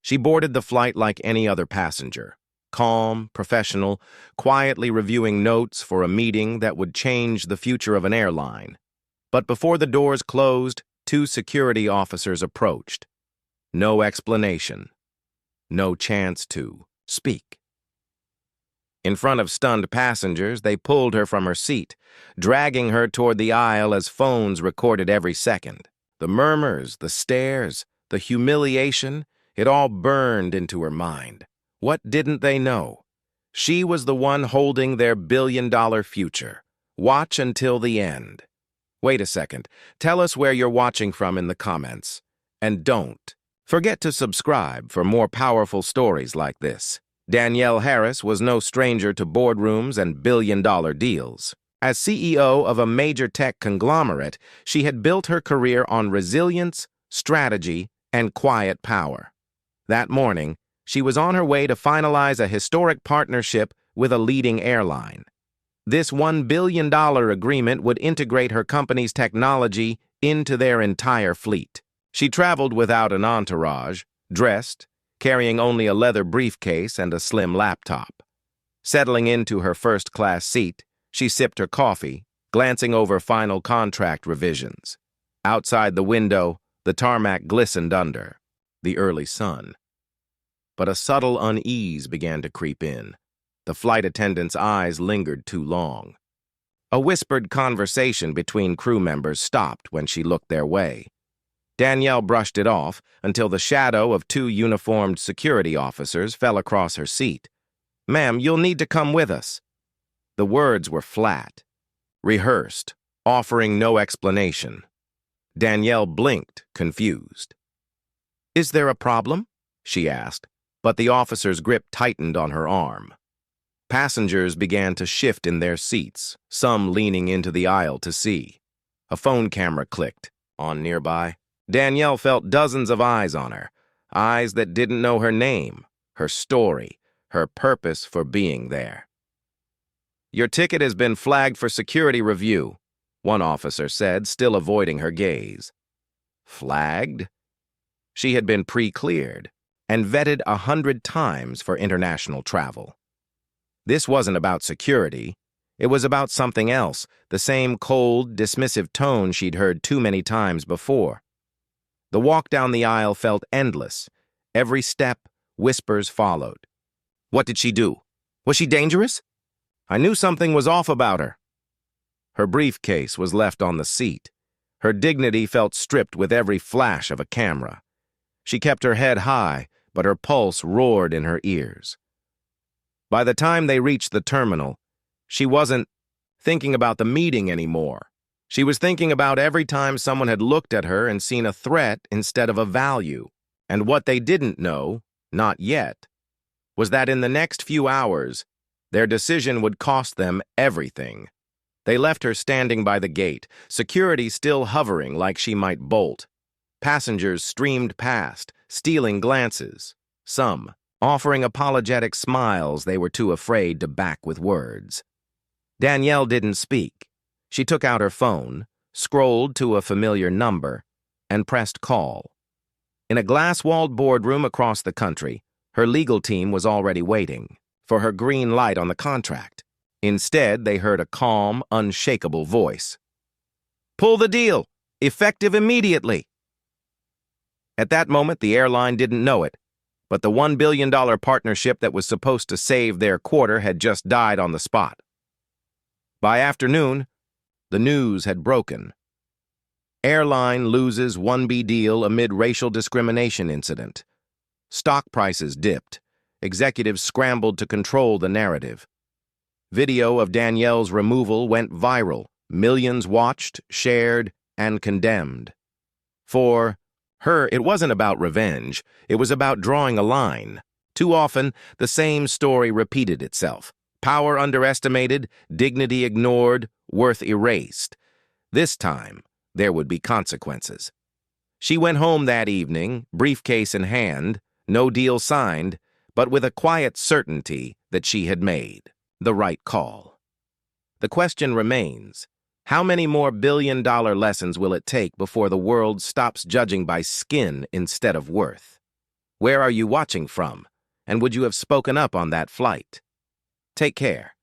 She boarded the flight like any other passenger, calm, professional, quietly reviewing notes for a meeting that would change the future of an airline. But before the doors closed, two security officers approached. No explanation. No chance to speak. In front of stunned passengers, they pulled her from her seat, dragging her toward the aisle as phones recorded every second. The murmurs, the stares, the humiliation, it all burned into her mind. What didn't they know? She was the one holding their billion-dollar future. Watch until the end. Wait a second. Tell us where you're watching from in the comments. And don't forget to subscribe for more powerful stories like this. Danielle Harris was no stranger to boardrooms and billion-dollar deals. As CEO of a major tech conglomerate, she had built her career on resilience, strategy, and quiet power. That morning, she was on her way to finalize a historic partnership with a leading airline. This $1 billion agreement would integrate her company's technology into their entire fleet. She traveled without an entourage, dressed, carrying only a leather briefcase and a slim laptop. Settling into her first-class seat, she sipped her coffee, glancing over final contract revisions. Outside the window, the tarmac glistened under the early sun. But a subtle unease began to creep in. The flight attendant's eyes lingered too long. A whispered conversation between crew members stopped when she looked their way. Danielle brushed it off until the shadow of two uniformed security officers fell across her seat. "Ma'am, you'll need to come with us." The words were flat, rehearsed, offering no explanation. Danielle blinked, confused. "Is there a problem?" she asked, but the officer's grip tightened on her arm. Passengers began to shift in their seats, some leaning into the aisle to see. A phone camera clicked on nearby. Danielle felt dozens of eyes on her, eyes that didn't know her name, her story, her purpose for being there. "Your ticket has been flagged for security review," one officer said, still avoiding her gaze. Flagged? She had been pre-cleared and vetted 100 times for international travel. This wasn't about security. It was about something else, the same cold, dismissive tone she'd heard too many times before. The walk down the aisle felt endless. Every step, whispers followed. What did she do? Was she dangerous? I knew something was off about her. Her briefcase was left on the seat. Her dignity felt stripped with every flash of a camera. She kept her head high, but her pulse roared in her ears. By the time they reached the terminal, she wasn't thinking about the meeting anymore. She was thinking about every time someone had looked at her and seen a threat instead of a value. And what they didn't know, not yet, was that in the next few hours, their decision would cost them everything. They left her standing by the gate, security still hovering like she might bolt. Passengers streamed past, stealing glances, some offering apologetic smiles they were too afraid to back with words. Danielle didn't speak. She took out her phone, scrolled to a familiar number, and pressed call. In a glass-walled boardroom across the country, her legal team was already waiting for her green light on the contract. Instead, they heard a calm, unshakable voice. "Pull the deal! Effective immediately!" At that moment, the airline didn't know it, but the $1 billion partnership that was supposed to save their quarter had just died on the spot. By afternoon, the news had broken. Airline loses 1B deal amid racial discrimination incident. Stock prices dipped. Executives scrambled to control the narrative. Video of Danielle's removal went viral. Millions watched, shared, and condemned. For her, it wasn't about revenge. It was about drawing a line. Too often, the same story repeated itself. Power underestimated, dignity ignored, worth erased. This time, there would be consequences. She went home that evening, briefcase in hand, no deal signed, but with a quiet certainty that she had made the right call. The question remains, how many more billion-dollar lessons will it take before the world stops judging by skin instead of worth? Where are you watching from? And would you have spoken up on that flight? Take care.